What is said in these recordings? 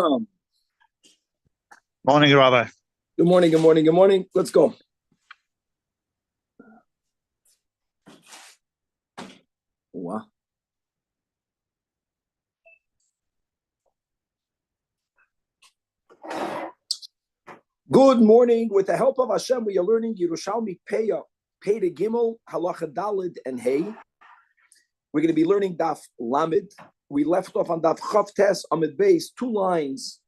Shalom. Morning, Rabbi. Good morning, good morning, good morning. Let's go. Wow. Good morning. With the help of Hashem, we are learning Yerushalmi Peya, Pei to Gimel, Halacha Dalid, and Hey. We're going to be learning Daf Lamed. We left off on Daf Chav Tes Amid Beis, 2 lines.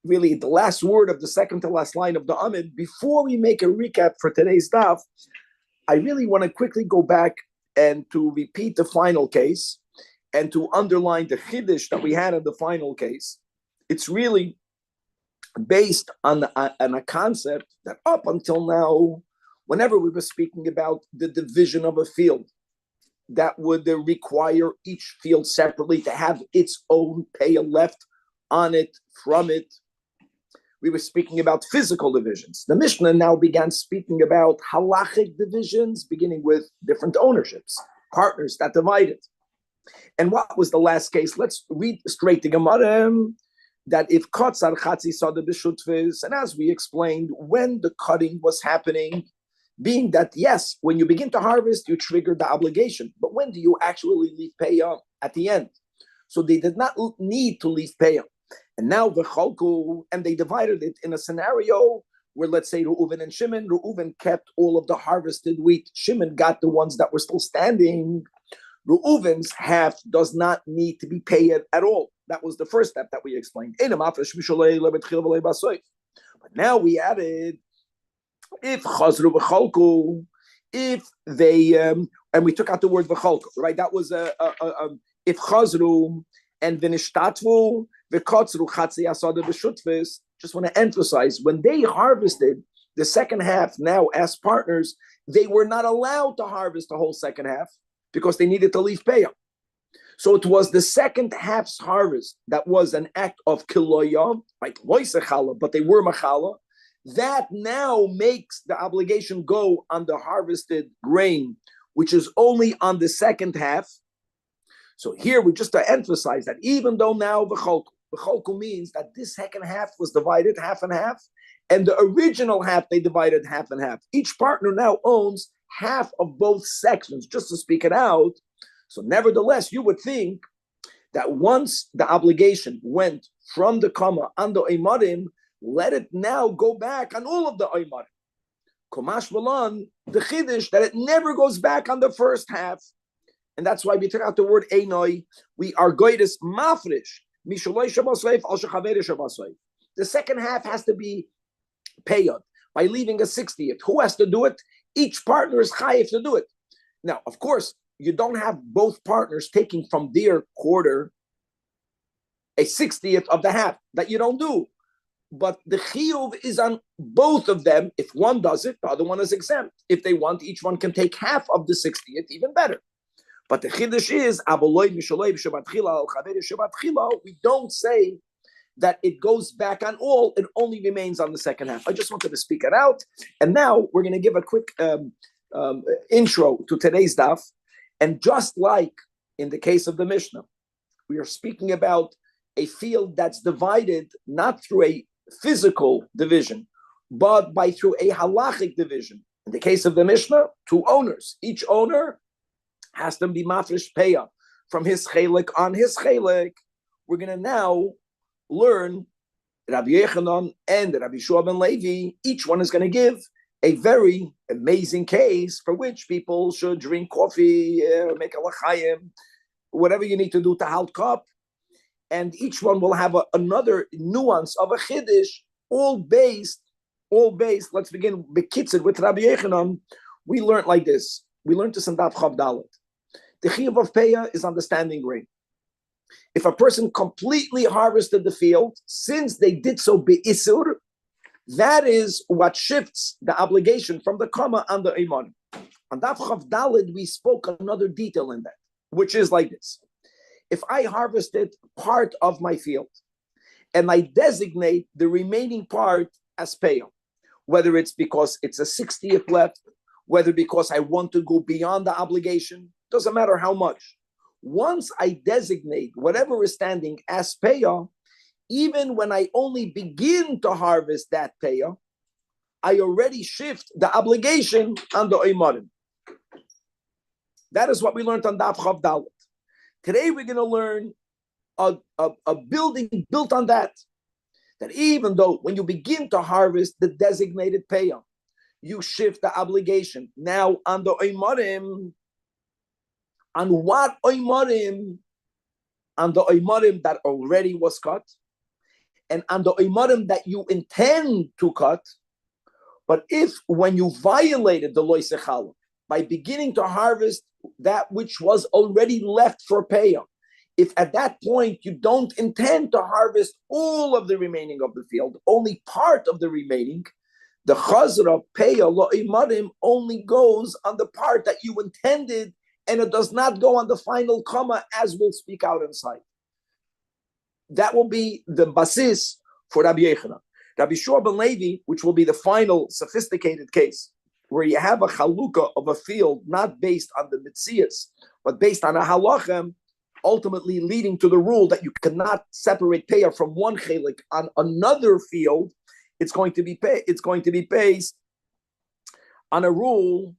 Really, the last word of the second to last line of the Amid. Before we make a recap for today's Daf, I really want to quickly go back and to repeat the final case and to underline the chiddush that we had in the final case. It's really based on a concept that up until now, whenever we were speaking about the division of a field, that would require each field separately to have its own pay left on it, from it. We were speaking about physical divisions. The Mishnah now began speaking about halachic divisions, beginning with different ownerships, partners that divided. And what was the last case? Let's read straight to Gemara. That if kotzar chatzi sada b'shutfis, and as we explained, when the cutting was happening, being that yes, when you begin to harvest, you trigger the obligation, but when do you actually leave payah at the end? So they did not need to leave payah. And now v'cholku, and they divided it in a scenario where, let's say, Reuven and Shimon, Reuven kept all of the harvested wheat, Shimon got the ones that were still standing. Reuven's half does not need to be paid at all. That was the first step that we explained. But now we added, if chazru v'cholku, if they, and we took out the word v'cholku, right? That was if chazru and v'nishtatvu v'kotzru chatzi asada b'shutfis. Just want to emphasize, when they harvested the second half, now as partners, they were not allowed to harvest the whole second half because they needed to leave payah. So it was the second half's harvest that was an act of kiloya, like loisechala, but they were machala. That now makes the obligation go on the harvested grain, which is only on the second half. So here we just to emphasize that even though now v'cholku means that this second half was divided half and half, and the original half they divided half and half. Each partner now owns half of both sections, just to speak it out. So nevertheless, you would think that once the obligation went from the Kama on the Eimarim, let it now go back on all of the Eimarim. Komash Malan, the Chiddush, that it never goes back on the first half. And that's why we took out the word Einoi. We are goydes mafrish. Mishaloi Shabbasoif, al Shechaveri Shabbasoif. The second half has to be paid by leaving a 60th. Who has to do it? Each partner is chayiv to do it. Now, of course, you don't have both partners taking from their quarter a 60th of the half. That you don't do. But the chiyuv is on both of them. If one does it, the other one is exempt. If they want, each one can take half of the 60th, even better. But the chiddush is, we don't say that it goes back on all, it only remains on the second half. I just wanted to speak it out. And now we're going to give a quick intro to today's daf. And just like in the case of the Mishnah, we are speaking about a field that's divided not through a physical division, but through a halachic division. In the case of the Mishnah, 2 owners. Each owner has to be mafresh payah from his chelik on his chelik. We're going to now learn Rabbi Yechanan and Rabbi Shua ben Levi. Each one is going to give a very amazing case for which people should drink coffee, make a l'chaim, whatever you need to do to halt cup. And each one will have another nuance of a chiddush, all based. Let's begin bekitzed with Rabbi Yechanan. We learned like this. We learned this in Daf Chav Dalet. The chiyuv of payah is understanding grain. If a person completely harvested the field, since they did so be'isur, that is what shifts the obligation from the Kama on the Iman. On Daf Chav Dalet, we spoke another detail in that, which is like this. If I harvested part of my field and I designate the remaining part as payah, whether it's because it's a 60th left, whether because I want to go beyond the obligation, doesn't matter how much. Once I designate whatever is standing as payah, even when I only begin to harvest that payah, I already shift the obligation on the oimarim. That is what we learned on Daf Chav Dalet. Today we're going to learn a building built on that. That even though when you begin to harvest the designated payah, you shift the obligation. Now on the oimarim, on what oimarim? On the oimarim that already was cut, and on the oimarim that you intend to cut. But if when you violated the loy sechala by beginning to harvest that which was already left for payah, if at that point you don't intend to harvest all of the remaining of the field, only part of the remaining, the chazra payah lo imarim only goes on the part that you intended, and it does not go on the final comma, as we'll speak out inside. That will be the basis for Rabbi Yochanan. Rabbi Shua ben Levi, which will be the final sophisticated case, where you have a chalukah of a field not based on the mitzias, but based on a halachem, ultimately leading to the rule that you cannot separate payah from one chelik on another field. It's going to be based on a rule,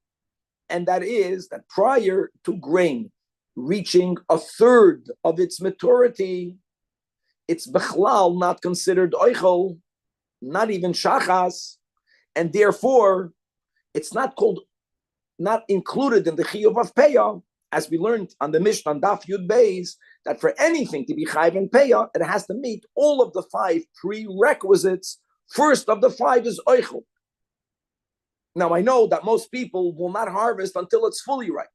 and that is that prior to grain reaching a third of its maturity, it's bechlal not considered oichel, not even shachas, and therefore it's not included in the chiyuv of payah, as we learned on the Mishnah on Daf Yud Beis, that for anything to be chayv in payah, it has to meet all of the 5 prerequisites. First of the 5 is oichel. Now I know that most people will not harvest until it's fully ripe,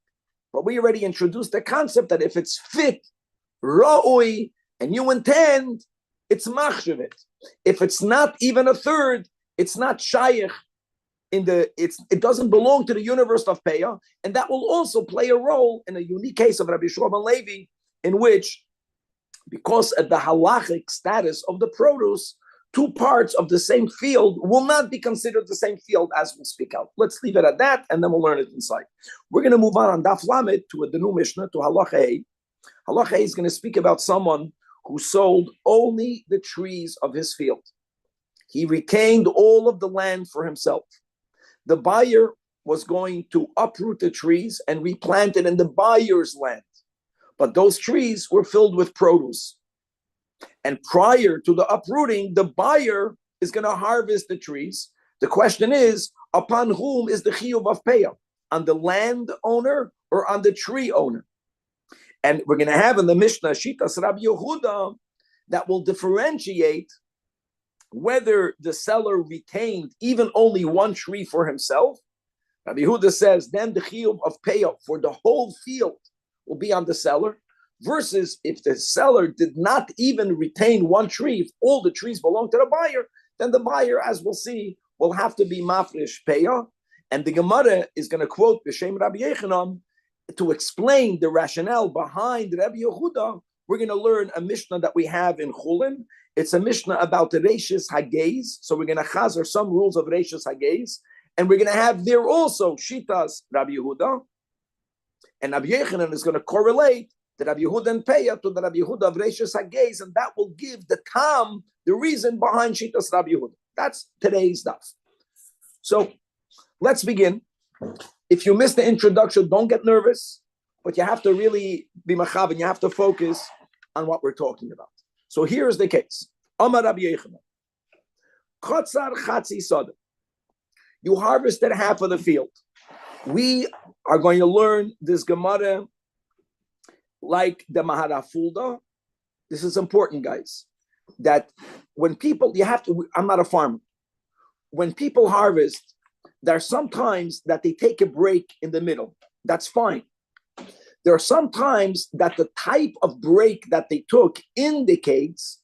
but we already introduced the concept that if it's fit, ra'ui, and you intend, it's machshavit. If it's not even a third, it's not shayich. It doesn't belong to the universe of payah, and that will also play a role in a unique case of Rabbi Shua ben Levi, in which, because of the halachic status of the produce, 2 parts of the same field will not be considered the same field, as we'll speak out. Let's leave it at that, and then we'll learn it inside. We're going to move on Daf Lamed to the new Mishnah, to Halacha Hey. Halacha Hey is going to speak about someone who sold only the trees of his field. He retained all of the land for himself. The buyer was going to uproot the trees and replant it in the buyer's land. But those trees were filled with produce. And prior to the uprooting, the buyer is going to harvest the trees. The question is, upon whom is the chiyuv of payah? On the land owner or on the tree owner? And we're going to have in the Mishnah Shitas Rabbi Yehuda that will differentiate whether the seller retained even only one tree for himself. Rabbi Yehuda says then the chiyuv of payah for the whole field will be on the seller, versus if the seller did not even retain one tree, if all the trees belong to the buyer, then the buyer, as we'll see, will have to be mafresh payah. And the Gemara is going to quote B'Shem Rabbi Yochanan to explain the rationale behind Rabbi Yehuda. We're going to learn a Mishnah that we have in Chulin. It's a Mishnah about the Reishis Hageiz. So we're going to chazer some rules of Reishis Hageiz. And we're going to have there also Shitas Rabbi Yehuda. And Rabbi Yochanan is going to correlate the Rabbi Yehuda and Peyah to the Rabbi Yehuda of Reishis Hageiz. And that will give the the reason behind Shitas Rabbi Yehuda. That's today's stuff. So let's begin. If you missed the introduction, don't get nervous, but you have to really be machav and you have to focus on what we're talking about. So here's the case. Amar Rabbi Yochanan. Chotzar chatzi sada. You harvested half of the field. We are going to learn this Gemara like the Maharafulda. This is important, guys. That when people, I'm not a farmer. When people harvest, there are some times that they take a break in the middle. That's fine. There are some times that the type of break that they took indicates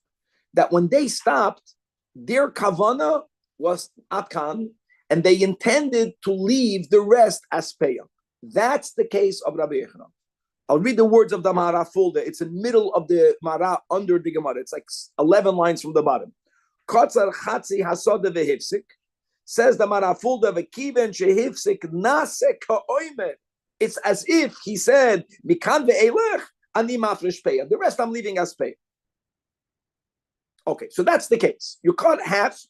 that when they stopped, their kavana was atkan, and they intended to leave the rest as payah. That's the case of Rabbi Yochanan. I'll read the words of the Maharafulda. It's in the middle of the Mara, under the Gemara. It's like 11 lines from the bottom. Kotzar chatzi hasada vehifsik. Says the Maharafulda, v'kiven shehifsik nase ka'oimer. It's as if he said, Mikan ve'elech ani mafresh payah. The rest I'm leaving as payah. Okay, so that's the case. You cut half,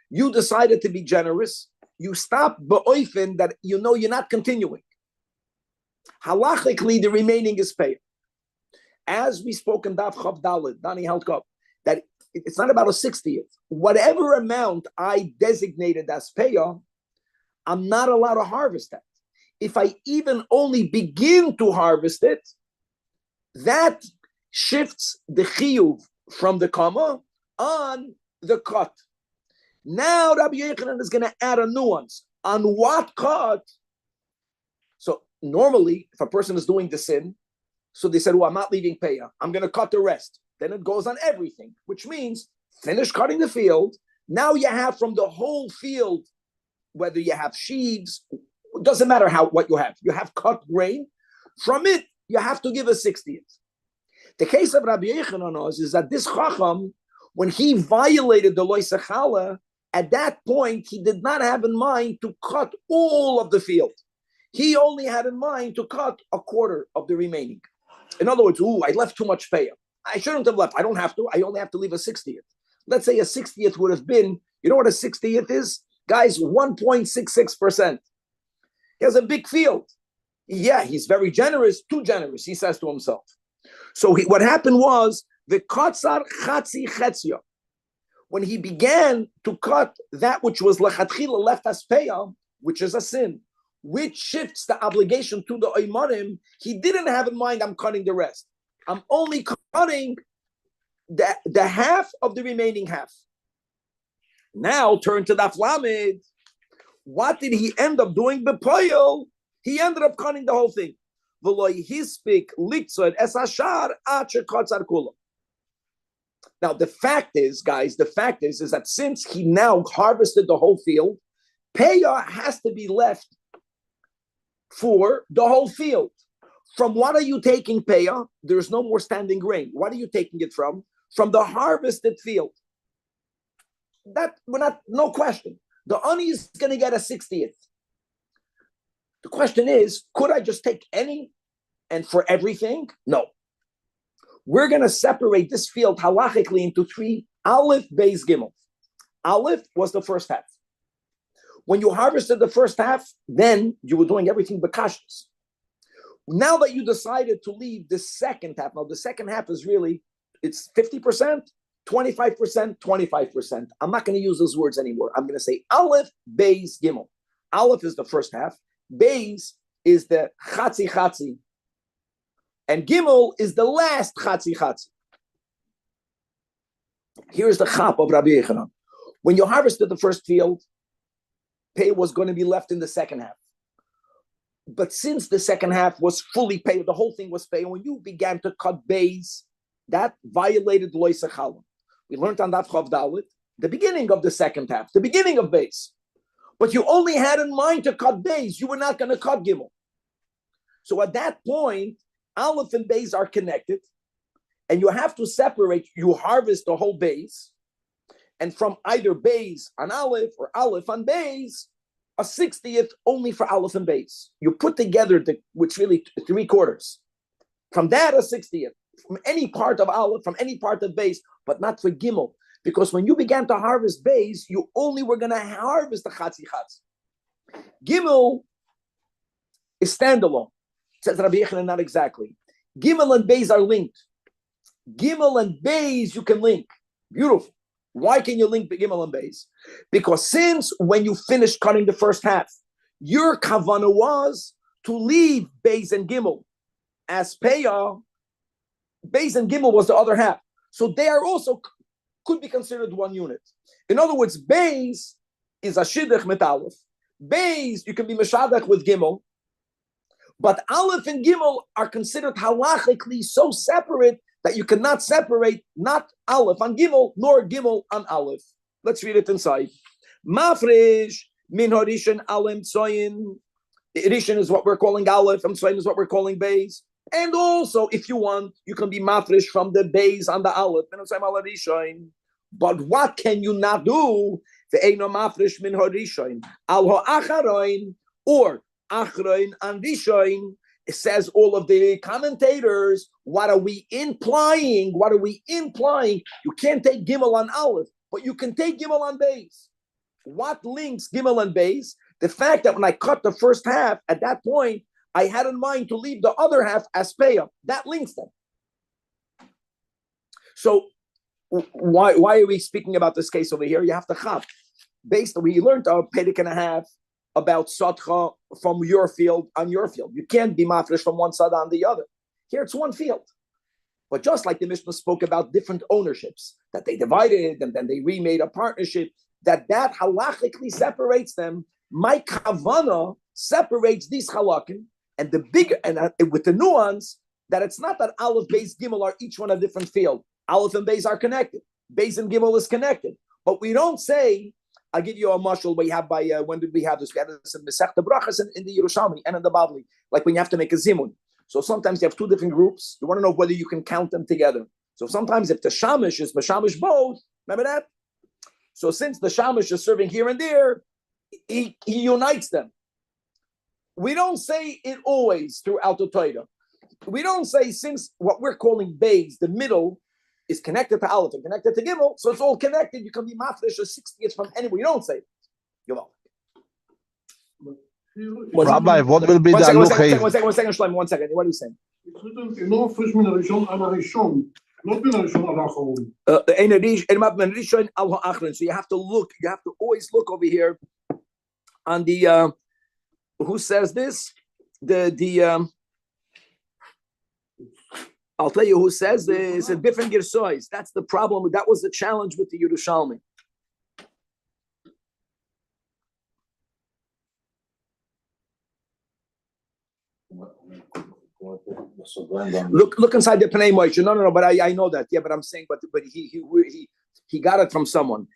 you decided to be generous, you stop ba'oifen that you know you're not continuing. Halachically, the remaining is paid. As we spoke in Daf Chav Daled, Dani held up, that it's not about a 60th. Whatever amount I designated as payah, I'm not allowed to harvest that. If I even only begin to harvest it, that shifts the chiyuv from the kama on the cut. Now Rabbi Yochanan is going to add a nuance. On what cut? So normally, if a person is doing the sin, so they said, well, I'm not leaving payah. I'm going to cut the rest. Then it goes on everything, which means finish cutting the field. Now you have from the whole field, whether you have sheaves, it doesn't matter what you have cut grain. From it, you have to give a 60th. The case of Rabbi Yochanan is that this Chacham, when he violated the Lo Sechala, at that point, he did not have in mind to cut all of the field. He only had in mind to cut a quarter of the remaining. In other words, I left too much payah. I shouldn't have left. I don't have to. I only have to leave a 60th. Let's say a 60th would have been, you know what a 60th is? Guys, 1.66%. He has a big field. Yeah, he's very generous, too generous, he says to himself. So what happened was, the katzar chatzi chetzia, when he began to cut that which was lechatchila left as payah, which is a sin, which shifts the obligation to the oimanim, he didn't have in mind, I'm cutting the rest. I'm only cutting the half of the remaining half. Now turn to Daf Lamed. What did he end up doing? Bepoyel. He ended up cutting the whole thing. Now the fact is, guys, is that since he now harvested the whole field, payah has to be left for the whole field. From what are you taking payah? There's no more standing grain. What are you taking it from? From the harvested field. That we're not, no question. The ani is going to get a 60th. The question is, could I just take any and for everything? No. We're going to separate this field halachically into three. Aleph, Beis, Gimel. Aleph was the first half. When you harvested the first half, then you were doing everything bakashtas. Now that you decided to leave the second half, now the second half is really, it's 50%, 25%, 25%. I'm not going to use those words anymore. I'm going to say Aleph, Beis, Gimel. Aleph is the first half. Beis is the chatzi. And Gimel is the last chatzi. Here's the chap of Rabbi Yochanan. When you harvested the first field, pay was going to be left in the second half. But since the second half was fully paid, the whole thing was paid, when you began to cut Beis, that violated Lo Sechala. We learned on Daf Chav Daled, the beginning of the second half, the beginning of Beis. But you only had in mind to cut Beis. You were not going to cut Gimel. So at that point, Aleph and Beis are connected, and you have to separate. You harvest the whole Beis, and from either Beis on Aleph or Aleph on Beis, a 60th only for Aleph and Beis. You put together which really 3/4. From that, a 60th. From any part of Aleph, from any part of Beis, but not for Gimel. Because when you began to harvest Beis, you only were going to harvest the Chatzi. Gimel is standalone. Says Rabbi Yochanan, not exactly. Gimel and Beis are linked. Gimel and Beis you can link. Beautiful. Why can you link Gimel and Beis? Because since when you finished cutting the first half, your kavanah was to leave Beis and Gimel as payah. Beis and Gimel was the other half. So they are also could be considered one unit. In other words, Beis is a shidduch mit Aleph. Beis, you can be meshadach with Gimel. But Aleph and Gimel are considered halachically so separate that you cannot separate not Aleph on Gimel, nor Gimel on Aleph. Let's read it inside. Mafresh min harishon alem tzoyin. Rishon is what we're calling Aleph, and tzoyin is what we're calling Beis. And also, if you want, you can be mafresh from the Beis on the Aleph. But what can you not do? Ve'eino mafresh min harishon al ha'acharoin, or achroin and rishon. It says all of the commentators, what are we implying? What are we implying? You can't take Gimel on Aleph, but you can take Gimel on Beis. What links Gimel and Beis? The fact that when I cut the first half, at that point, I had in mind to leave the other half as Peah. That links them. So why are we speaking about this case over here? You have to chap. Based on, we learned a pedic and a half about Satcha from your field on your field. You can't be mafresh from one side on the other. Here it's one field. But just like the Mishnah spoke about different ownerships, that they divided and then they remade a partnership, that halachically separates them. My kavana separates these halakim, and the bigger, and with the nuance that it's not that Aleph, Beis, Gimel are each one a different field. Aleph and Beis are connected. Beis and Gimel is connected. But we don't say, I'll give you a mashal we have by, when did we have this? We had this in Masechta Brachas in the Yerushalmi and in the Bavli, like when you have to make a zimun. So sometimes you have two different groups. You want to know whether you can count them together. So sometimes if the shamish is mashamish both, remember that? So since the shamish is serving here and there, he unites them. We don't say it always throughout the Torah. We don't say since what we're calling Beis, the middle, is connected to Aleph and connected to Gimel, so it's all connected. You can be mafresh or 60th from anywhere. You don't say it. You're welcome. Rabbi, what will be the One second, Shlomo, 1 second. What are you saying? So you have to look, you have to always look over here on the who says this? I'll tell you who says this. It's a different girsois. That's the problem. That was the challenge with the Yerushalmi. Look inside the Pnei Moshe. No. But I know that. Yeah, but I'm saying, but he got it from someone.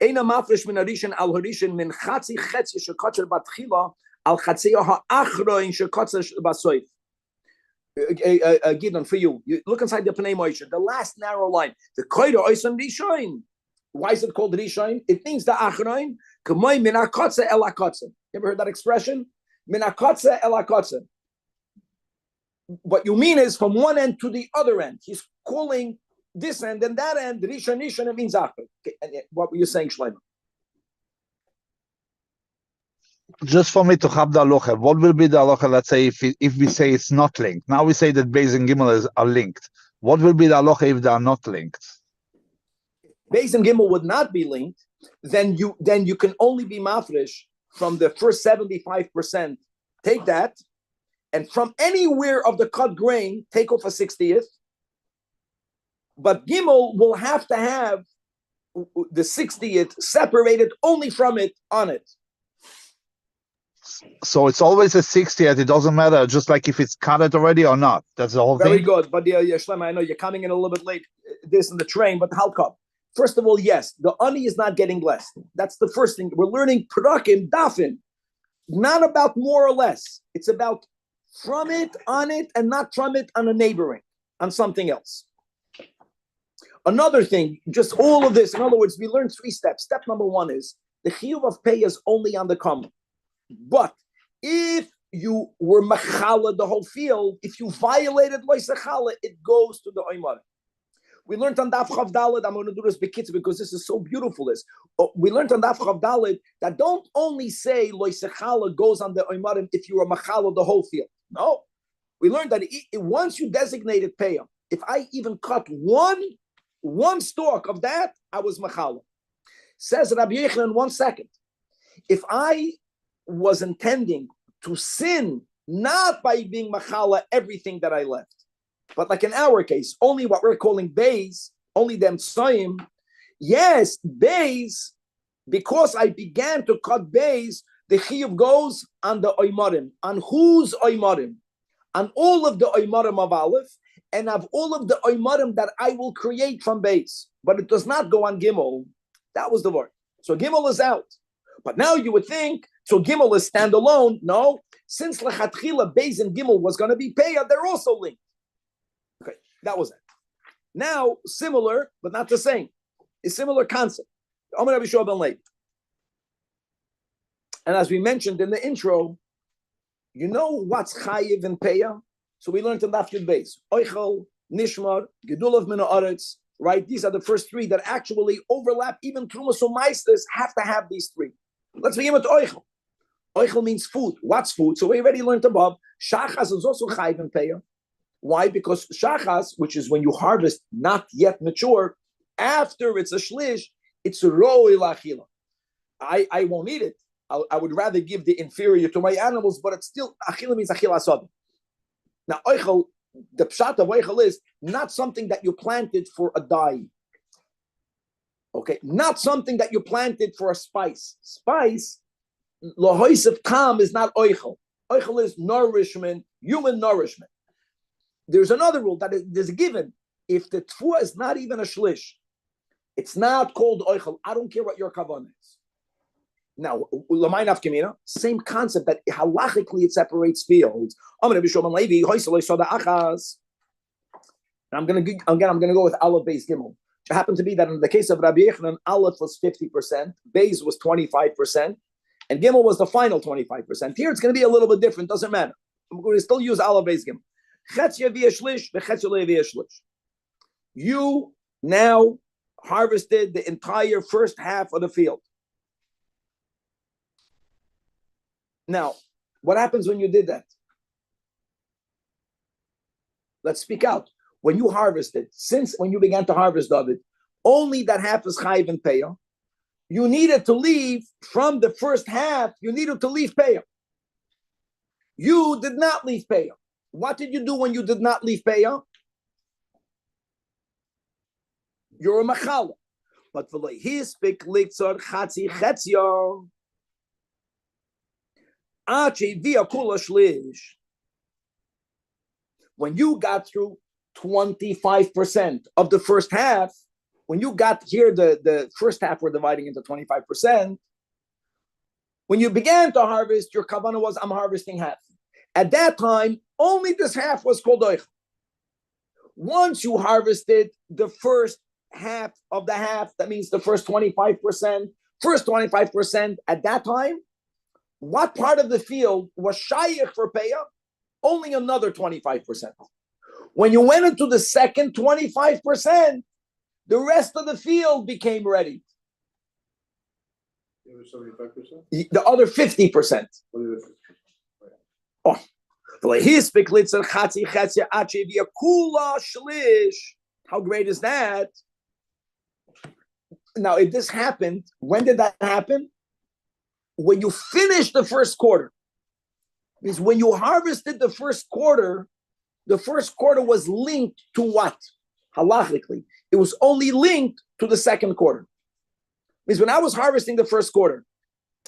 Eina mafresh min harishin al harishin min chatzi chetzi shekotzer batchila al chatzi ha'achroin shekotzer basoif. Gidon, for you. You look inside the Pnei Moshe, the last narrow line. The koider oisam rishoin. Why is it called rishoin? It means the achroin. K'moy min hakotzer el hakotzer. You ever heard that expression? Min hakotzer el hakotzer. What you mean is from one end to the other end. He's calling this end and that end rishon. It means achron. Okay, and what were you saying, Shlomo? Just for me to have the halacha, what will be the halacha? Let's say if we say it's not linked. Now we say that Beis and Gimel are linked. What will be the halacha if they are not linked? Beis and Gimel would not be linked. Then you can only be mafresh from the first 75%. Take that, and from anywhere of the cut grain, take off a 60th. But Gimel will have to have the 60th separated only from it on it. So it's always a 60th. It doesn't matter, just like if it's cut it already or not. That's the whole thing. Very good. But Shlomo, I know you're coming in a little bit late. This in the train, but how come? First of all, yes, the ani is not getting less. That's the first thing. We're learning prakim, dafin. Not about more or less. It's about from it, on it, and not from it on a neighboring, on something else. Another thing, just all of this. In other words, we learned 3 steps. Step number 1 is the chiyuv of pay is only on the common. But if you were machala the whole field, if you violated loisachala, it goes to the oimar. We learned on Daf Chav Daled. I'm going to do this bekitz because this is so beautiful. We learned on Daf Chav Daled that don't only say loisachala goes on the oimarim if you were machala the whole field. No, we learned that once you designated payam, if I even cut one stalk of that, I was machala. Says Rabbi Yochanan, 1 second. If I was intending to sin, not by being machala everything that I left, but like in our case, only what we're calling Beis, only them Tsoim. Yes, Beis, because I began to cut Beis, the chiyuv goes on the oimarim. On whose oimarim? On all of the oimarim of Aleph, and of all of the oimarim that I will create from Beis. But it does not go on Gimel. That was the word. So Gimel is out. But now you would think, so Gimel is standalone. No, since Lechatchila, Beis and Gimel was going to be Peah, they're also linked. Okay, that was it. Now, similar, but not the same. A similar concept. And as we mentioned in the intro, You know what's chayiv and peya? So we learned in Daf Yud Beis. Oichel, Nishmar, Gedulav Min Haaretz, right? These are the first three that actually overlap. Even Trumas Umaistas have to have these three. Let's begin with Oichel. Oichel means food. What's food? So we already learned above. Shachas is also chayiv and peya. Why? Because shachas, which is when you harvest not yet mature, after it's a shlish, it's roi lachila. I won't eat it. I would rather give the inferior to my animals, but it's still achila means achila asad. Now oichel, the pshat of oichel is not something that you planted for a dye. Okay, not something that you planted for a spice. Spice, lohoisef tam is not oichel. Oichel is nourishment, human nourishment. There's another rule that there's a given. If the tfua is not even a shlish, it's not called oichel. I don't care what your kavanah is. Now, l'may nafkamina, same concept that halachically it separates fields. I'm going to go with Aleph Beis Gimel. It happened to be that in the case of Rabbi Yechanan, Aleph was 50%, Beis was 25%, and Gimel was the final 25%. Here it's going to be a little bit different. Doesn't matter. I'm going to still use Aleph Beis Gimel. You now harvested the entire first half of the field. Now, what happens when you did that? Let's speak out. When you harvested, since when you began to harvest, David, only that half is chayiv and peya. You needed to leave from the first half. You needed to leave peya. You did not leave peya. What did you do when you did not leave peya? You're a machala. But for like his pick litzor chatzi chetzio. When you got through 25% of the first half, when you got here, the first half we're dividing into 25%. When you began to harvest, your kavanah was, I'm harvesting half. At that time, only this half was called oich. Once you harvested the first half of the half, that means the first 25%, at that time, what part of the field was shayich for peya? Only another 25%. When you went into the second 25%, the rest of the field became ready. The other 75%? The other 50%. Oh. How great is that? Now, if this happened, when did that happen? When you finished the first quarter. Means when you harvested the first quarter was linked to what? Halachically. It was only linked to the second quarter. Means when I was harvesting the first quarter,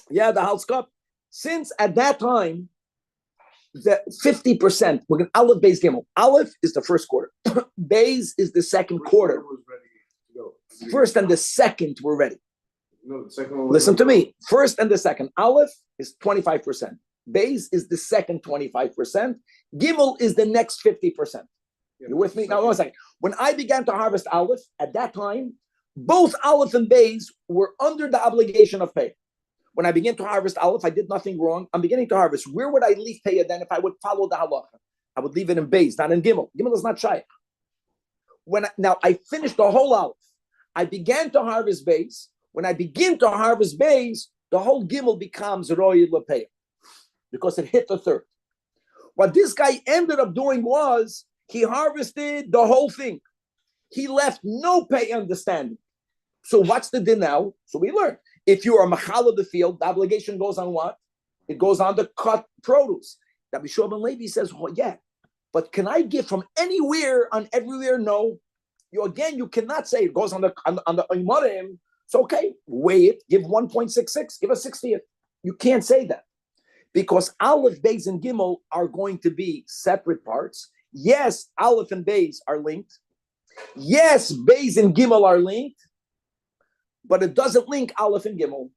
the halskap, since at that time, the 50%, we're going to Aleph Beis Gimel. Aleph is the first quarter. Beis is the second quarter. Was ready to go. First and the second were ready. No, the second one. Listen to me. First and the second. Aleph is 25%. Beis is the second 25%. Gimel is the next 50%. You with me? Now, one second. When I began to harvest Aleph, at that time, both Aleph and Beis were under the obligation of pay. When I began to harvest Aleph, I did nothing wrong. I'm beginning to harvest. Where would I leave pay then if I would follow the halacha? I would leave it in Beis, not in Gimel. Gimel is not shaykh. Now I finished the whole Aleph. I began to harvest Beis. When I begin to harvest Beis, the whole Gimel becomes Roy Lepei because it hit the third. What this guy ended up doing was he harvested the whole thing. He left no pay understanding. So what's the din now? So we learned. If you are machal of the field, the obligation goes on what? It goes on the cut produce. Rabbi Shimon Levi says, oh, yeah, but can I give from anywhere on everywhere? No. You cannot say it goes on the Imarim. It's okay. Weigh it. Give 1.66. Give a 60th. You can't say that because Aleph, Beis, and Gimel are going to be separate parts. Yes, Aleph and Beis are linked. Yes, Beis and Gimel are linked, but it doesn't link Aleph and Gimel.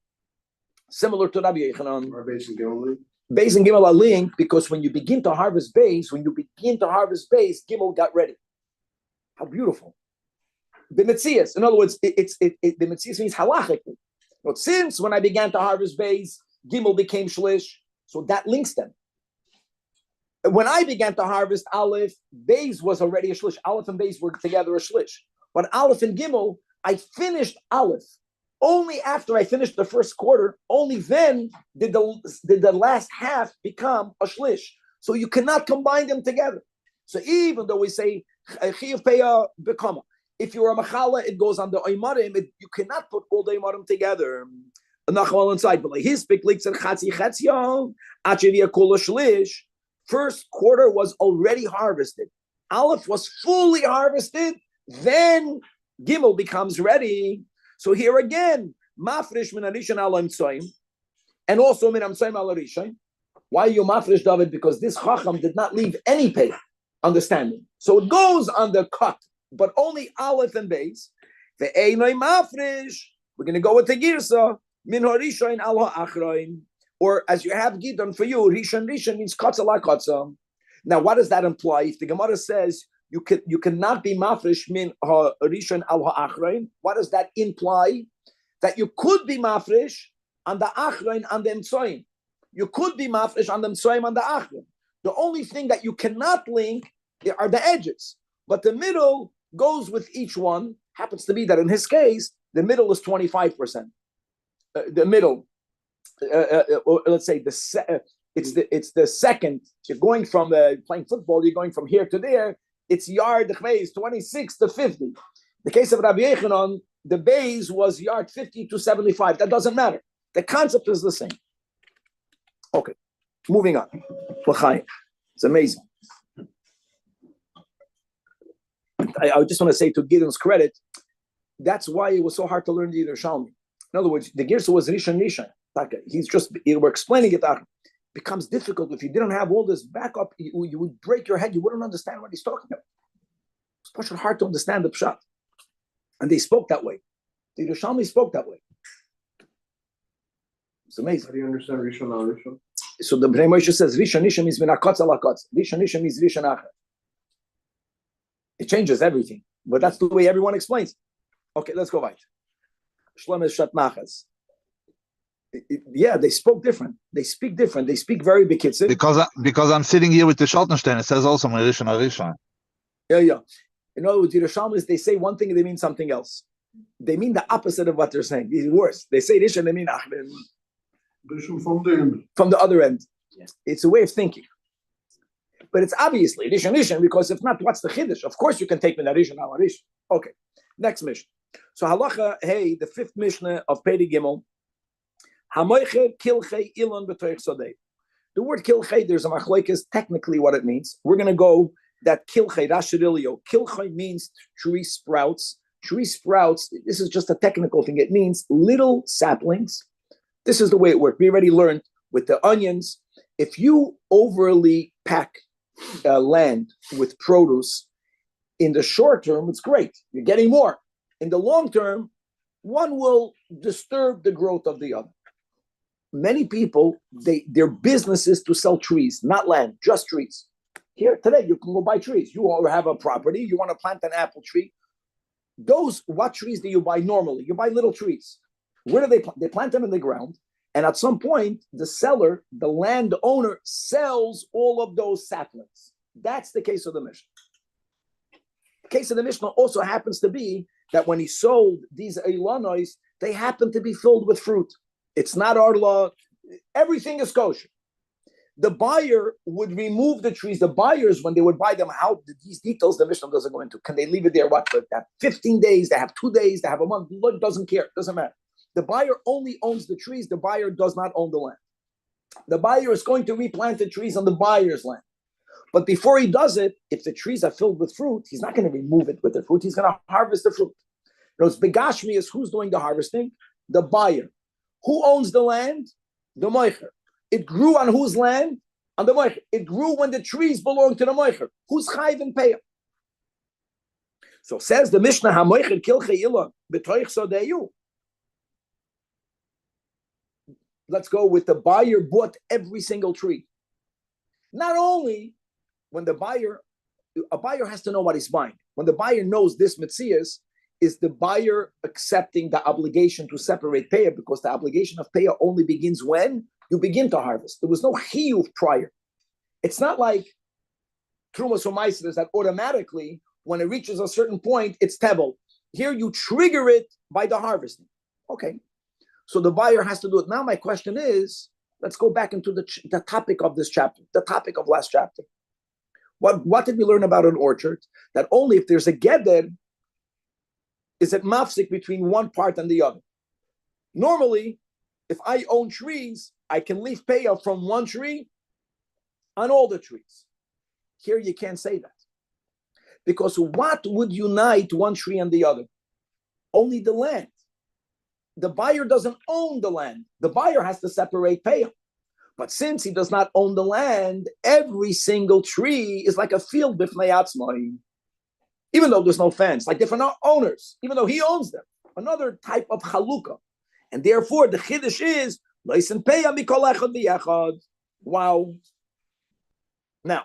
Similar to Rabbi Yechanan. Are Beis and Gimel linked? Beis and Gimel are linked because when you begin to harvest Beis, Gimel got ready. How beautiful. The Metzias. In other words, the Metzias means halachically. But since when I began to harvest Beis, Gimel became Shlish, so that links them. When I began to harvest Aleph, Beis was already a shlish. Aleph and Beis were together a shlish. But Aleph and Gimel, I finished Aleph. Only after I finished the first quarter, only then did the last half become a shlish. So you cannot combine them together. So even though we say chiyuv peah bekama, if you're a machala, it goes on the oimarim. You cannot put all the oimarim together. Nachmal inside, but his piklik said chatzi chatziyah achivia kol shlish. First quarter was already harvested. Aleph was fully harvested. Then Gimel becomes ready. So here again, mafresh min arishan al imtsoim, and also min amtsoim al arishan. Why you mafresh, David? Because this chacham did not leave any pay understanding. So it goes on the cut, but only Aleph and Beis. The einay mafresh. We're going to go with the girsa min harishan al ha'achrain. Or as you have Gidon for you, Rishon means Katza la Katza. Now, what does that imply? If the Gemara says you cannot be mafresh min Rishon al ha'achrein, what does that imply? That you could be mafresh on the achrein on the emtsoim. You could be mafresh on the emtsoim on the achrein. The only thing that you cannot link are the edges. But the middle goes with each one. Happens to be that in his case, the middle is 25%. The middle. Or let's say it's the second. You're going from playing football. You're going from here to there. It's yard the base 26 to 50. The case of Rabbi Yechanan, the base was yard 50 to 75. That doesn't matter. The concept is the same. Okay, moving on. It's amazing. I just want to say to Gideon's credit, that's why it was so hard to learn the Yerushalmi. In other words, the Girsa was Rishon. We're explaining it. It becomes difficult if you didn't have all this backup. You would break your head. You wouldn't understand what he's talking about. It's hard to understand the pshat, and they spoke that way. The Yerushalmi spoke that way. It's amazing. How do you understand Rishon al Rishon? So the Bnei Moshe says Rishon means minakotz ala kotz. Rishon means Rishon acher. It changes everything, but that's the way everyone explains. Okay, let's go right. Shlomo Shatmachas. Yeah, they spoke different. They speak different. They speak very bekitzer. Because I'm sitting here with the Schottenstein. It says also Rishon Arishon. Yeah. In other words, Yerushalmis, they say one thing and they mean something else. They mean the opposite of what they're saying. It's worse. They say Rishon, they mean Achmen. Rishon from the end. From the other end. Yes. It's a way of thinking. But it's obviously Rishon, because if not, what's the Chiddush? Of course you can take Min Rishon al Rishon. Okay, next mission. So halacha, the fifth Mishnah of Peri Gimel. The word kilchei, there's a machlokes technically what it means. We're going to go that kilchei, rashirilio. Kilchei means tree sprouts. Tree sprouts, this is just a technical thing. It means little saplings. This is the way it works. We already learned with the onions. If you overly pack land with produce, in the short term, it's great. You're getting more. In the long term, one will disturb the growth of the other. Many people, their business is to sell trees, not land, just trees. Here today, you can go buy trees. You all have a property. You want to plant an apple tree. What trees do you buy normally? You buy little trees. Where do they plant? They plant them in the ground. And at some point, the seller, the landowner, sells all of those saplings. That's the case of the Mishnah. The case of the Mishnah also happens to be that when he sold these Eilanos, they happen to be filled with fruit. It's not our law. Everything is kosher. The buyer would remove the trees. The buyers, when they would buy them, how these details the Mishnah doesn't go into. Can they leave it there? What? They have 15 days, they have 2 days, they have a month. Lord doesn't care. Doesn't matter. The buyer only owns the trees. The buyer does not own the land. The buyer is going to replant the trees on the buyer's land. But before he does it, if the trees are filled with fruit, he's not going to remove it with the fruit. He's going to harvest the fruit. Those begashmi is who's doing the harvesting? The buyer. Who owns the land? The moicher. It grew on whose land? On the moicher. It grew when the trees belonged to the moicher. Who's chayv and payah? So says the Mishnah, ha-moicher kilchei ilah b'toich sodeyu. Let's go with the buyer bought every single tree. Not only when a buyer has to know what he's buying. When the buyer knows this mitzias, is the buyer accepting the obligation to separate payah, because the obligation of payah only begins when you begin to harvest. There was no chiyuv prior. It's not like Trumas or Meiser that automatically, when it reaches a certain point, it's Tevel. Here you trigger it by the harvesting. Okay. So the buyer has to do it. Now my question is, let's go back into the topic of this chapter, the topic of last chapter. What did we learn about an orchard? That only if there's a geder, is it mafsik between one part and the other. Normally, if I own trees, I can leave payoff from one tree on all the trees. Here you can't say that. Because what would unite one tree and the other? Only the land. The buyer doesn't own the land. The buyer has to separate payoff. But since he does not own the land, every single tree is like a field b'fnei atzmai. Even though there's no fence, like different owners, even though he owns them. Another type of chalukah. And therefore, the chiddush is, wow. Now,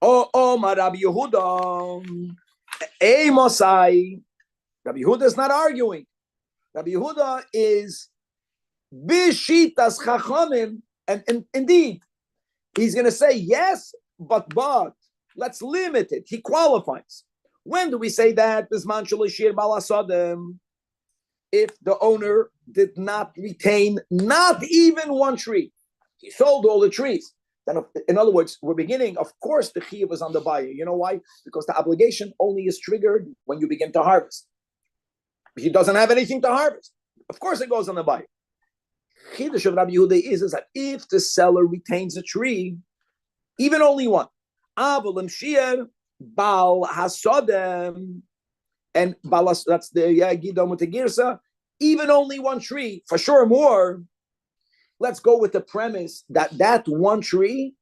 Rabbi Yehuda, Mosai. Rabbi Yehuda is not arguing. Rabbi Yehuda is bishitas chachamim, and indeed, he's going to say yes, but let's limit it. He qualifies. When do we say that? Bisman shalishir balasadem. If the owner did not retain not even one tree, he sold all the trees. Then, in other words, we're beginning. Of course, the chiyuv is on the buyer. You know why? Because the obligation only is triggered when you begin to harvest. He doesn't have anything to harvest. Of course, it goes on the buyer. Chiddush of Rabbi Yehuda is that if the seller retains a tree, even only one, avalim shiur bal hasodem, and balas, that's the gidom with the girsa, even only one tree, for sure more. Let's go with the premise that that one tree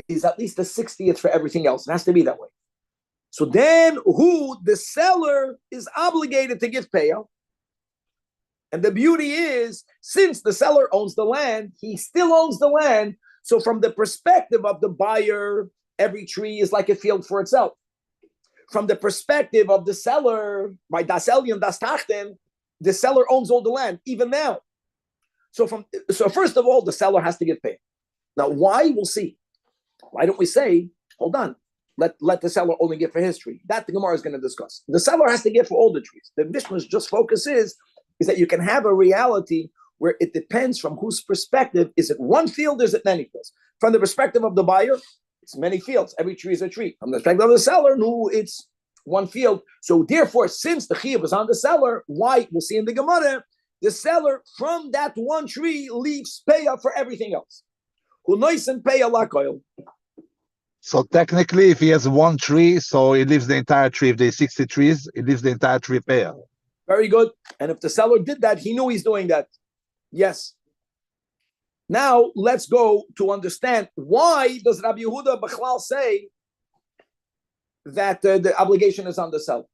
is at least the 60th for everything else. It has to be that way. So then the seller is obligated to give payout. And the beauty is, since the seller owns the land, he still owns the land. So from the perspective of the buyer, every tree is like a field for itself. From the perspective of the seller, by das Elyon, das Tachten, the seller owns all the land, even now. So first of all, the seller has to give pay. Now, why? We'll see. Why don't we say, hold on, let the seller only give for his tree? That the Gemara is going to discuss. The seller has to give for all the trees. The Mishnah's just focus is that you can have a reality where it depends from whose perspective. Is it one field or is it many fields? From the perspective of the buyer, it's many fields. Every tree is a tree. From the perspective of the seller, no, it's one field. So therefore, since the chiyuv is on the seller, why? We'll see in the Gemara, the seller from that one tree leaves payah for everything else. So technically, if he has one tree, so he leaves the entire tree. If there's 60 trees, he leaves the entire tree payah. Very good. And if the seller did that, he knew he's doing that. Yes. Now, let's go to understand why does Rabbi Yehuda Bechlal say that the obligation is on the seller.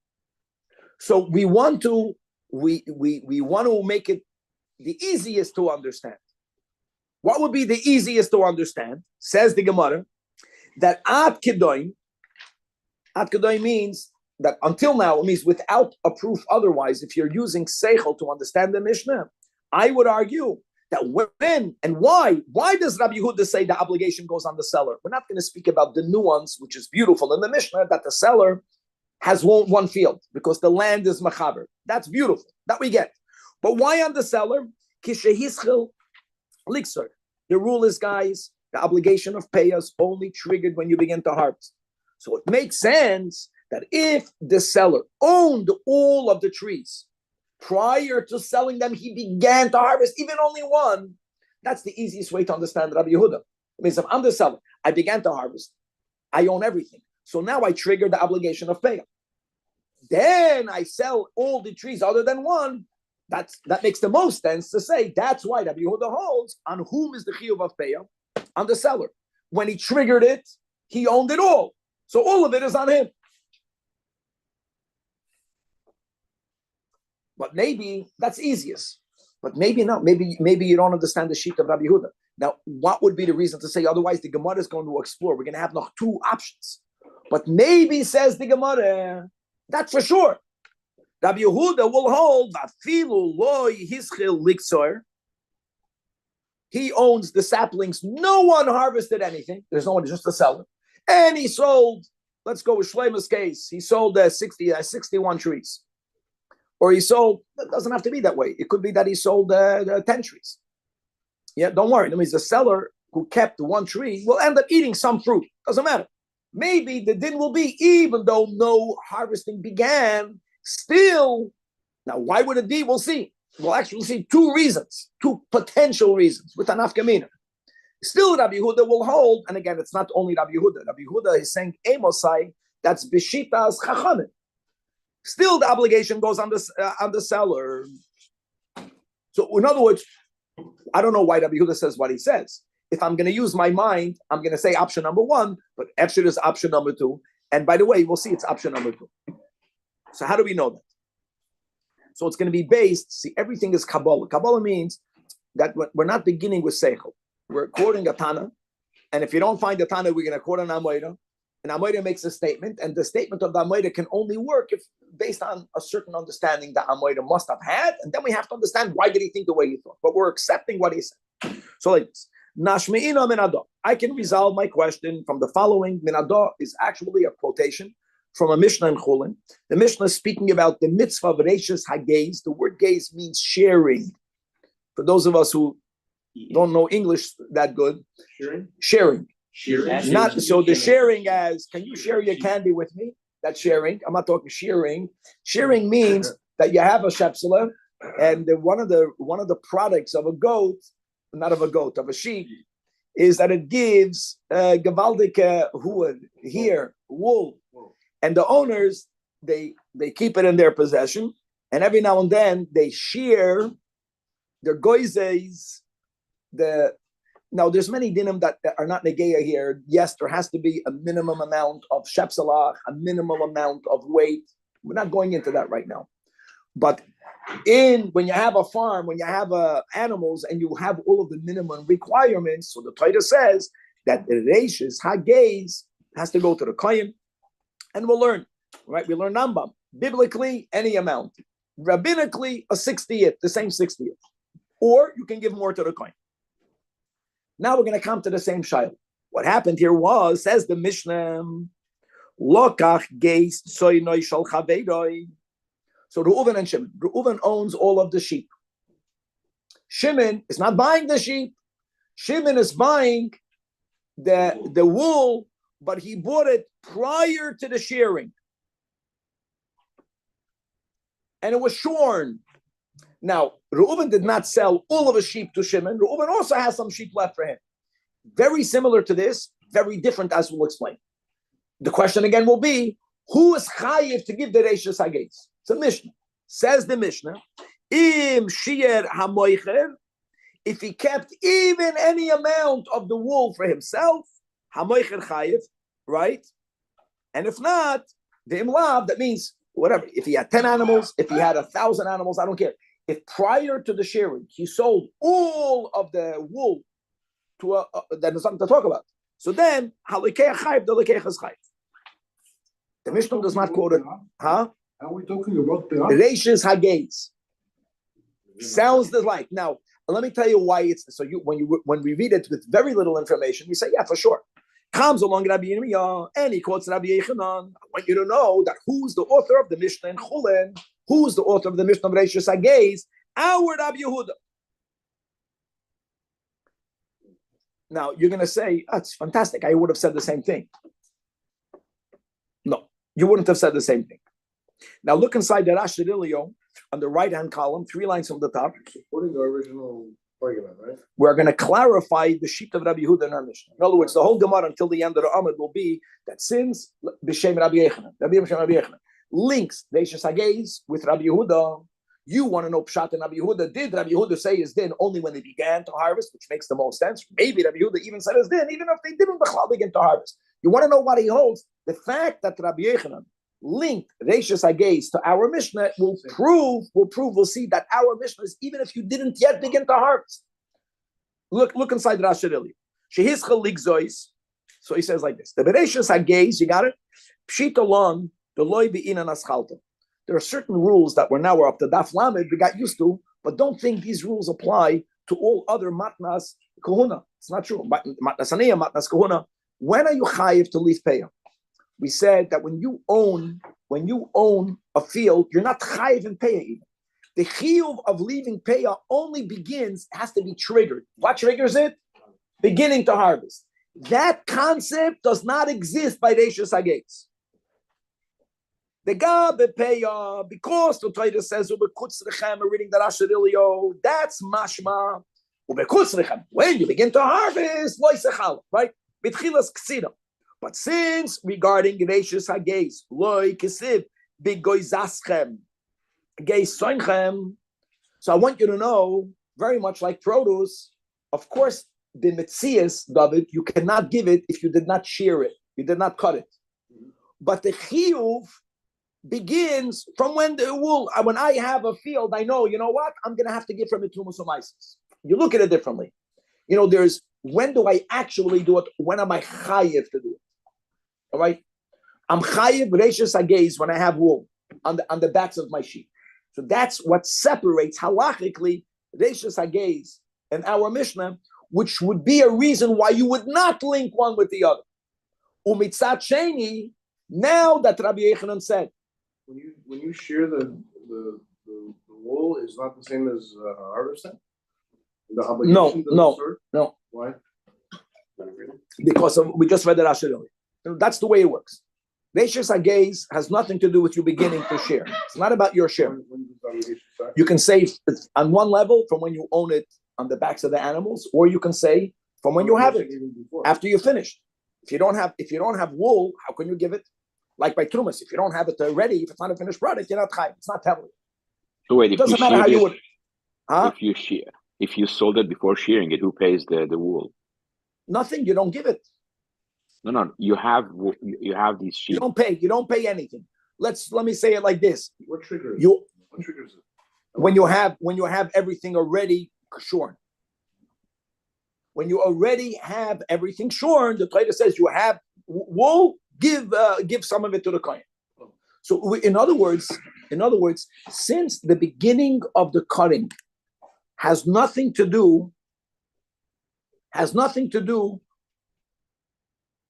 So we want to make it the easiest to understand. What would be the easiest to understand? Says the Gemara that ad kedoim means that until now, it means without a proof otherwise. If you're using seichel to understand the Mishnah, I would argue that when and why does Rabbi Yehuda say the obligation goes on the seller? We're not going to speak about the nuance, which is beautiful in the Mishnah, that the seller has one field because the land is machaber. That's beautiful. That we get. But why on the seller? Kishehischel liksor. The rule is, guys, the obligation of payah is only triggered when you begin to harvest. So it makes sense that if the seller owned all of the trees prior to selling them, he began to harvest even only one. That's the easiest way to understand Rabbi Yehuda. It means if I'm the seller, I began to harvest, I own everything. So now I trigger the obligation of payah. Then I sell all the trees other than one. That makes the most sense to say that's why Rabbi Yehuda holds on whom is the chiyuv of payah? On the seller. When he triggered it, he owned it all. So all of it is on him. But maybe that's easiest. But maybe not. Maybe you don't understand the sheet of Rabbi Yehuda. Now, what would be the reason to say otherwise? The Gemara is going to explore. We're going to have noch two options. But maybe, says the Gemara, that's for sure. Rabbi Yehuda will hold vafilu loy hischil liksor. He owns the saplings. No one harvested anything. There's no one, just a seller. And he sold, let's go with Shleima's case. He sold 61 trees. Or he sold, it doesn't have to be that way. It could be that he sold 10 trees. Yeah, don't worry. That means the seller who kept one tree will end up eating some fruit. Doesn't matter. Maybe the din will be, even though no harvesting began, still. Now, why would it be? We'll see. We'll actually see two potential reasons with an afkamina. Still, Rabbi Yehuda will hold, and again, it's not only Rabbi Yehuda. Rabbi Yehuda is saying Amosai, that's Bishitas Chachamim. Still, the obligation goes on the seller. So, in other words, I don't know why Rabbi Yehuda says what he says. If I'm going to use my mind, I'm going to say option number one, but actually it's option number two. And by the way, we'll see it's option number two. So how do we know that? So it's going to be based, see, everything is Kabbalah. Kabbalah means that we're not beginning with Seichel. We're quoting a Tana, and if you don't find a Tana, we're going to quote an Amoida, and Amoida makes a statement, and the statement of the Amoida can only work if based on a certain understanding that Amoida must have had, and then we have to understand why did he think the way he thought. But we're accepting what he said. So like this. Nashme'ina minado. I can resolve my question from the following. Minado is actually a quotation from a Mishnah in Chulin. The Mishnah is speaking about the mitzvah of Reishis HaGeis. The word gaze means sharing. For those of us who don't know English that good, sharing. Not so the sharing as, can you share your candy with me? That's sharing. I'm not talking sharing. Sharing means that you have a shepsela, and one of the products of a goat, not of a goat, of a sheep, is that it gives gewaldige wool. And the owners, they keep it in their possession, and every now and then they shear their goizes. Now there's many dinim that are not negeya here. Yes, there has to be a minimum amount of shepselah, a minimum amount of weight. We're not going into that right now. But when you have a farm, when you have animals, and you have all of the minimum requirements, so the Torah says that the Reishis HaGeis has to go to the Kohen. And we'll learn, right? We learn Nambam. Biblically, any amount. Rabbinically, a 60th, the same 60th. Or you can give more to the coin. Now we're going to come to the same shayla. What happened here was, says the Mishnah, Lokach geis soinoi shal chaveiroi. So Reuven and Shimon. Reuven owns all of the sheep. Shimon is not buying the sheep. Shimon is buying the wool, but he bought it prior to the shearing. And it was shorn. Now, Reuven did not sell all of his sheep to Shimon. Reuven also has some sheep left for him. Very similar to this, very different, as we'll explain. The question again will be, who is chayiv to give the Reishis HaGeis? It's a Mishnah. Says the Mishnah, Im shier hamoicher, if he kept even any amount of the wool for himself, hamoicher chayiv, right? And if not, the imlav, that means whatever. If he had 10 animals, if he had 1,000 animals, I don't care. If prior to the shearing, he sold all of the wool to then there's something to talk about. So then, halikeach chayiv, the halikeach is chayiv. The Mishnah does not quote it. Huh? Are we talking about the Reishis HaGeis. Sounds like. Now, let me tell you why it's so. When we read it with very little information, we say, yeah, for sure. Comes along Rabbi Yirmiyah, and he quotes Rabbi Yechanan. I want you to know that who's the author of the Mishnah in Chulin? Who's the author of the Mishnah of Reishis HaGeis? Our Rabbi Yehuda. Now, you're going to say, that's fantastic. I would have said the same thing. No, you wouldn't have said the same thing. Now, look inside the Rash Shadilio on the right-hand column, 3 lines from the top. Supporting the original argument, right? We're going to clarify the sheet of Rabbi Yehuda in our Mishnah. In other words, the whole Gemara until the end of the Amud will be that since B'Shem Rabbi Yechanan links Reishis HaGeis with Rabbi Yehuda, you want to know Pshat and Rabbi Yehuda. Did Rabbi Yehuda say his din only when they began to harvest, which makes the most sense? Maybe Rabbi Yehuda even said his din, even if they didn't begin to harvest. You want to know what he holds? The fact that Rabbi Yechanan linked Reishis HaGeis to our Mishnah will we'll see that our Mishnah is even if you didn't yet begin to harvest. Look inside Rash Shadili. Shehischa ligzois. So he says like this: the Reishis HaGeis, you got it? Pshit alon the loy be'inan aschalta. There are certain rules that we're up to Daf Lamed we got used to, but don't think these rules apply to all other matnas kahuna. It's not true. Matnas aniyah, matnas kahuna. When are you chayiv to leave payah? We said that when you own a field, you're not chayiv in payah even. The chiyuv of leaving payah only has to be triggered. What triggers it? Beginning to harvest. That concept does not exist by Reishis Hageiz. The gabe payah, because the Torah says ubekutzrechem, we're reading the Rashirilio, that's mashma. Ubekutzrechem, when you begin to harvest, loisechal, right? Bitchilas ksira. But since regarding Reishis Hageiz, loy kesiv bigoizaschem, geis soinchem. So I want you to know, very much like produce, of course, the metzias, David, you cannot give it if you did not shear it, you did not cut it. But the chiyuv begins from when I have a field, I know, you know what, I'm going to have to give from it Tumas Umaisis. You look at it differently. You know, there's, when do I actually do it? When am I chayiv to do it? All right? I'm chayiv Reishis Hageiz when I have wool on the backs of my sheep. So that's what separates halachically Reishis Hageiz and our Mishnah, which would be a reason why you would not link one with the other. Umitzat Sheni, now that Rabbi Yechanan said, when you shear the wool, is not the same as harvesting. The obligation no. Why? Because we just read the Rashi earlier. That's the way it works. Reishis Hageiz has nothing to do with you beginning to share. It's not about your share. You can say on one level from when you own it on the backs of the animals, or you can say from when you have it after you finish. If you don't have wool, how can you give it? Like by Trumas, if you don't have it ready, if it's not a finished product, you're not chayiv. It's not tablet. So wait, it doesn't matter how you would. Huh? If you sold it before shearing it, who pays the wool? Nothing. You don't give it. No. You have these sheep. You don't pay anything. Let me say it like this. What triggers it? When you have everything already shorn. When you already have everything shorn, the Torah says you have wool. Give some of it to the kohen. So in other words, since the beginning of the cutting has nothing to do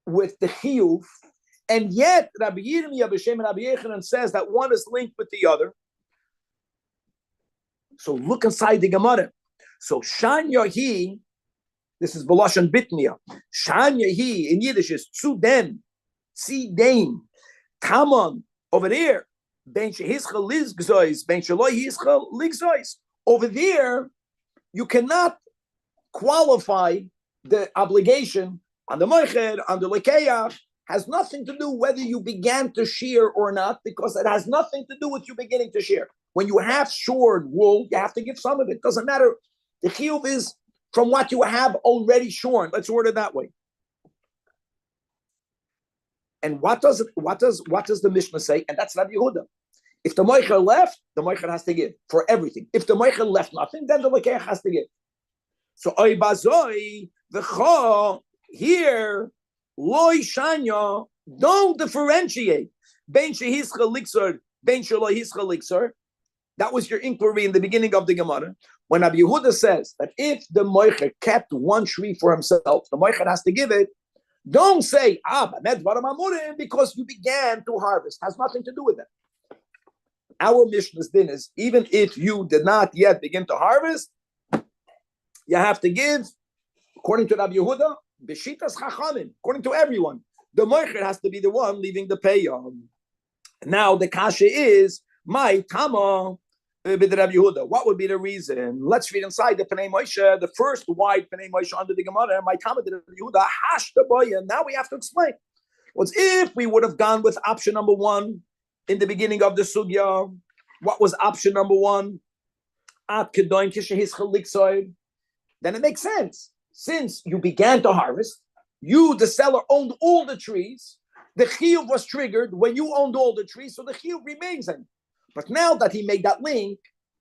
with the chiyuv, and yet Rabbi Yirmiyah b'Shem and Rabbi Yechanan says that one is linked with the other. So look inside the Gemara. So Shan Yahi, this is B'Lashon Bitniya. Shan Yahi in Yiddish is Tzuden, Tzidein, Tamon, over there. Ben Shehischel Ligzois, Ben Sheloi Hischel Ligzois. Over there, you cannot qualify the obligation on the Moicher, on the Lekeach, has nothing to do whether you began to shear or not, because it has nothing to do with you beginning to shear. When you have shorn wool, you have to give some of it. Doesn't matter. The chiyuv is from what you have already shorn. Let's word it that way. And what does the Mishnah say? And that's Rabbi Yehuda. If the Moicher left, the Moicher has to give for everything. If the Moicher left nothing, then the Lekeach has to give. So oy bazoi v'cho here loy shanya, don't differentiate ben shehischel liksor ben shelo hischel liksor. That was your inquiry in the beginning of the Gemara. When Rabbi Yehuda says that if the Moicher kept one tree for himself, the Moicher has to give it. Don't say because you began to harvest. Has nothing to do with that. Our Mishnah's din is even if you did not yet begin to harvest, you have to give, according to Rabbi Yehuda, b'shitas chachamim, according to everyone. The moicher has to be the one leaving the payah. Now the kasha is my tama with Rabbi Yehuda. What would be the reason? Let's read inside the Pnei Moshe, the first wide Pnei Moshe under the Gemara. My tama with Rabbi Yehuda hash the boya. Now we have to explain. What's if we would have gone with option number one in the beginning of the sugya? What was option number one? At kedoin kishehis chaliksoid. Then it makes sense. Since you began to harvest, you, the seller, owned all the trees. The chiyuv was triggered when you owned all the trees, so the chiyuv remains in. But now that he made that link,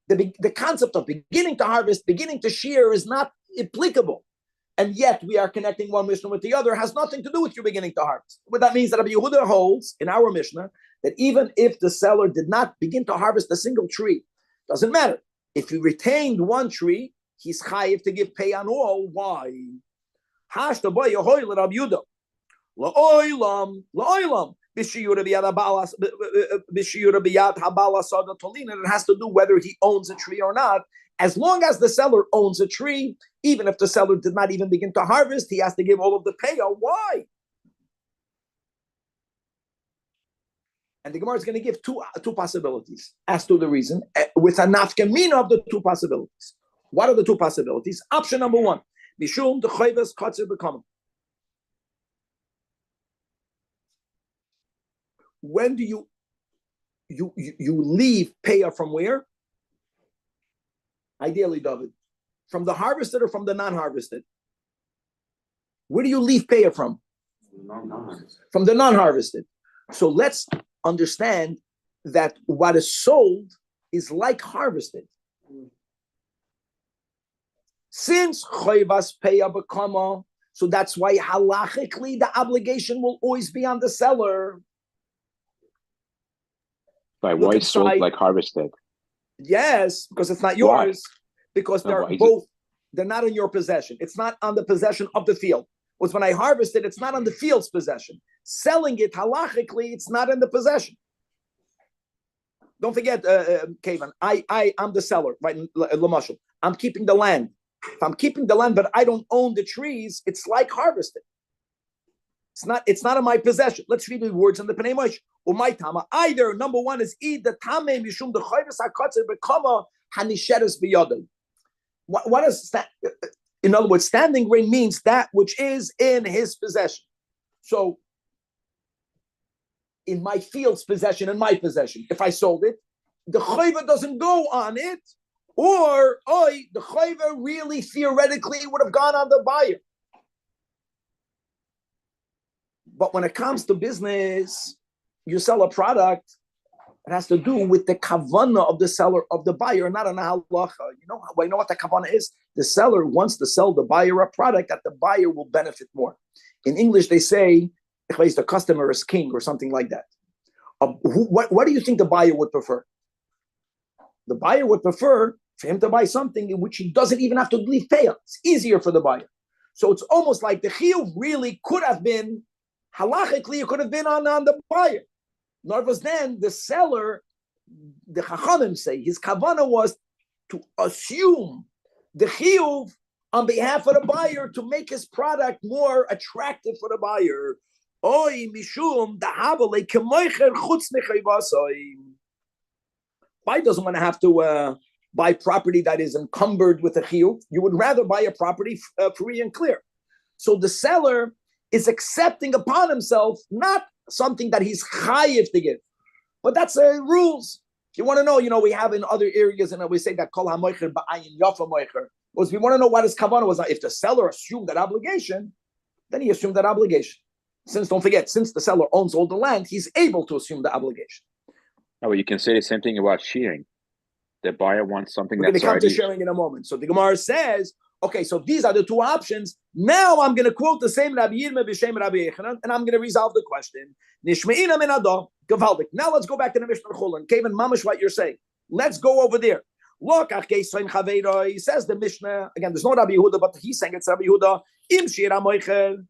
the concept of beginning to harvest, beginning to shear is not applicable. And yet we are connecting one Mishnah with the other, has nothing to do with you beginning to harvest. But that means that Rabbi Yehuda holds in our Mishnah that even if the seller did not begin to harvest a single tree, doesn't matter. If you retained one tree, he's chayiv to give pay on all. Why? Hashta boy yehoy l'Rab Yudah la'olam b'shiyura b'yad habala sada tolina. It has to do whether he owns a tree or not. As long as the seller owns a tree, even if the seller did not even begin to harvest, he has to give all of the payout. Why? And the Gemara is going to give two possibilities as to the reason, with a nafkamina of the two possibilities. What are the two possibilities? Option number one, Mishum the chayvas katzer b'kama. When do you leave payah from where? Ideally, David, from the harvested or from the non-harvested? Where do you leave payah from? From the non-harvested. So let's understand that what is sold is like harvested. Since chayvas payah b'kama, so that's why halachically the obligation will always be on the seller. Right, why is sold like harvested? Yes, because it's not yours. Why? Because they're both, they're not in your possession. It's not on the possession of the field. Because when I harvest it, it's not on the field's possession. Selling it halachically, it's not in the possession. Don't forget, Kavan, I'm the seller, right? Lamashal. I'm keeping the land. If I'm keeping the land, but I don't own the trees, it's like harvesting. It's not in my possession. Let's read the words in the Pnei Moshe. Umaytama. Either number one is the tame mishum the chayvus hakatzer bekama hanisheres biyadei. What does that? In other words, standing grain means that which is in his possession. So, in my field's possession, in my possession, if I sold it, the chayva doesn't go on it, or the chayva really theoretically would have gone on the buyer. But when it comes to business, you sell a product, it has to do with the kavanah of the seller, of the buyer, not an halacha. You know what the kavanah is? The seller wants to sell the buyer a product that the buyer will benefit more. In English, they say, the customer is king or something like that. What do you think the buyer would prefer? The buyer would prefer for him to buy something in which he doesn't even have to leave payout. It's easier for the buyer. So it's almost like the chiyuv really could have been, halachically, it could have been on the buyer. Narvas then, the seller, the Chachamim say, his kavanah was to assume the chiyuv on behalf of the buyer to make his product more attractive for the buyer. Oy mishum dahavale kemoicher chutz nechayvasoi. Buyer doesn't want to have to buy property that is encumbered with a chiyuv. You would rather buy a property free and clear. So the seller is accepting upon himself not something that he's chayiv to give, but that's rules. If you want to know, we have in other areas, and we say that kol hamoicher ba'ayin yafa moicher. Because we want to know what his kavanah was. If the seller assumed that obligation, then he assumed that obligation. Don't forget, since the seller owns all the land, he's able to assume the obligation. Oh, well, you can say the same thing about shearing. The buyer wants something that's already... We're going to come to sharing in a moment. So the Gemara says, okay, so these are the two options. Now I'm going to quote the same Rabbi Yirmeh b'shem Rabbi Yechanan, and I'm going to resolve the question. Nishme'ina min ado, gavaldik. Now let's go back to the Mishnah Chulin. Kevin, mamish, what you're saying. Let's go over there. Look, he says the Mishnah, again, there's no Rabbi Yehuda, but he's saying it's Rabbi Yehuda. Im shir hamoicher,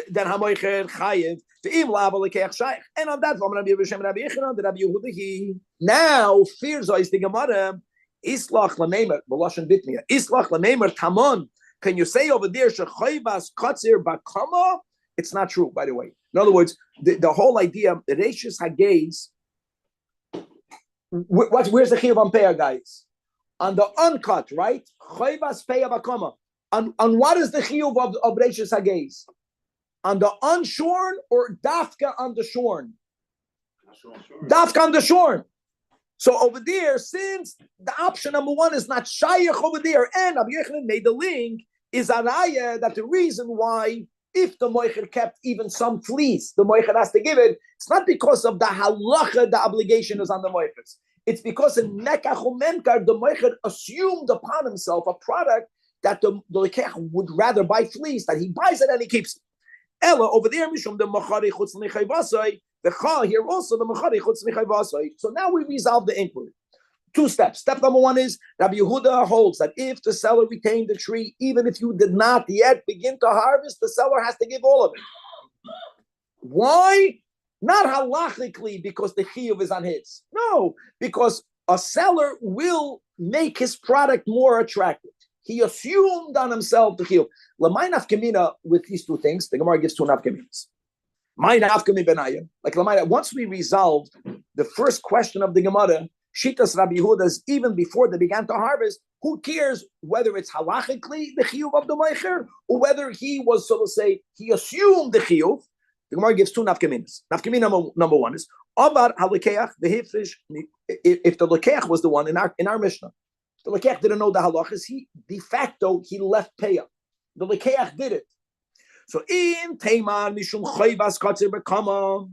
then hamoicher chayiv, ve'im la'ava lekeach shaykh. And on that, Rabbi Yechanan, the Rabbi Yehuda, he now fears is the Gemara. Islach l'meimer, b'lashon bitmia. Islach l'meimer tamon. Can you say over there shechayvas katzir bakama? It's not true, by the way. In other words, the whole idea, reishis hageiz. Where's the chiyuv on peah, guys? On the uncut, right? Chayvas peah bakama. On what is the chiyuv of reishis hageiz? On the unshorn or dafka on the shorn? Dafka on the shorn. So over there, since the option number one is not shayach over there, and Rabbi Yechanan made the link, is araya that the reason why, if the moicher kept even some fleece, the moicher has to give it. It's not because of the halacha, the obligation is on the moichers. It's because in mekach u'memkar, the moicher assumed upon himself a product that the lekech would rather buy fleece, that he buys it and he keeps it. Ella over there, mishum the machari chutz nechayvasai. The cha here also the machari chutz nechayvasai. So now we resolve the inquiry. 2 steps. Step number 1 is Rabbi Yehuda holds that if the seller retained the tree, even if you did not yet begin to harvest, the seller has to give all of it. Why? Not halachically because the chiyuv is on his. No, because a seller will make his product more attractive. He assumed on himself the chiyuv. L'may nafkamina with these 2 things, the Gemara gives 2 nafkaminas. My nafkami benayim. Like l'may, once we resolved the first question of the Gemara, Shitas Rabbi Yehuda's, even before they began to harvest, who cares whether it's halachically the chiyuv of the meicher or whether he was, so to say, he assumed the chiyuv. The Gemara gives 2 nafkaminas. Nafkamina number 1 is Abar halakeach the hifrish. If the lekeach was the one in our Mishnah, the lekeach didn't know the halachas. He de facto he left payah. The lekeach did it. So in Teiman mishum chayvas katzir bekama.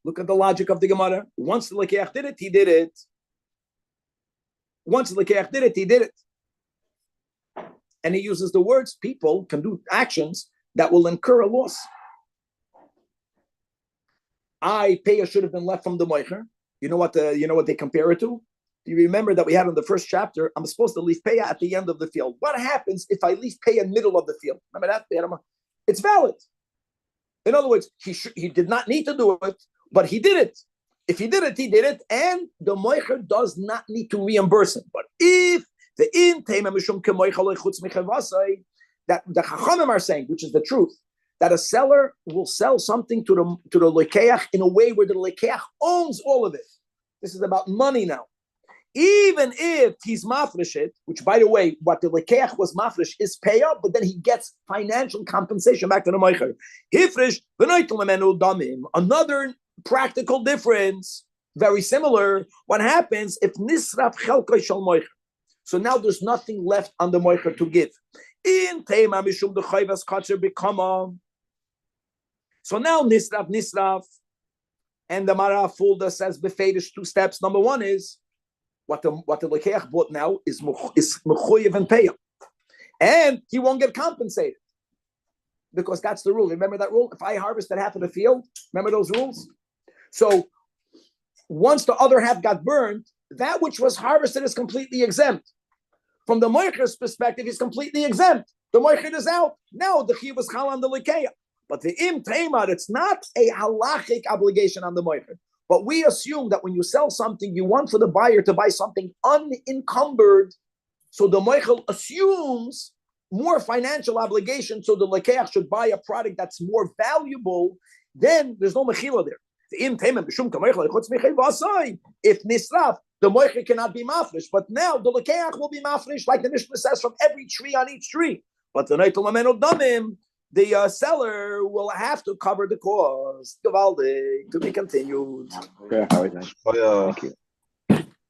Look at the logic of the Gemara. Once the lekeach did it, he did it. Once the lekeach did it, he did it. And he uses the words: people can do actions that will incur a loss. Payah should have been left from the moicher. You know what they compare it to? Do you remember that we had in the first chapter? I'm supposed to leave payah at the end of the field. What happens if I leave payah in the middle of the field? Remember that? It's valid. In other words, he did not need to do it, but he did it. If he did it, he did it, and the moicher does not need to reimburse him. But if the that the Chachamim are saying, which is the truth, that a seller will sell something to the lekeach in a way where the lekeach owns all of it. This is about money now. Even if he's mafresh it, which by the way, what the lekeach was mafresh is pay up, but then he gets financial compensation back to the meicher. Hifresh v'noitel memenu damim. Another practical difference, very similar. What happens if nisraf chelkoi shel meicher? So now there's nothing left on the meicher to give. In Teima Mishum the Chayvas Katzer Bekama. So now Nisraf, and the Mara Fulda says Befedish 2 steps. Number 1 is what the Lekeach bought now is Mechoyev and Payah. And he won't get compensated. Because that's the rule. Remember that rule? If I harvested half of the field, remember those rules? So once the other half got burned, that which was harvested is completely exempt. From the moicher's perspective, he's completely exempt. The moicher is out. Now the chiyuv is chal on the lekeya. But the im teimar, it's not a halachic obligation on the moicher. But we assume that when you sell something, you want for the buyer to buy something unencumbered. So the moicher assumes more financial obligation. So the lekeach should buy a product that's more valuable. Then there's no mechila there. The im teimar b'shum kamoicher lechutz mechei v'asai. If nisraf, the moicher cannot be mafresh, but now the lekeach will be mafresh, like the Mishnah says, from every tree on each tree. But the neitel mamenu damim, the seller will have to cover the cost. Gavaldik, to be continued. Yeah, thank you.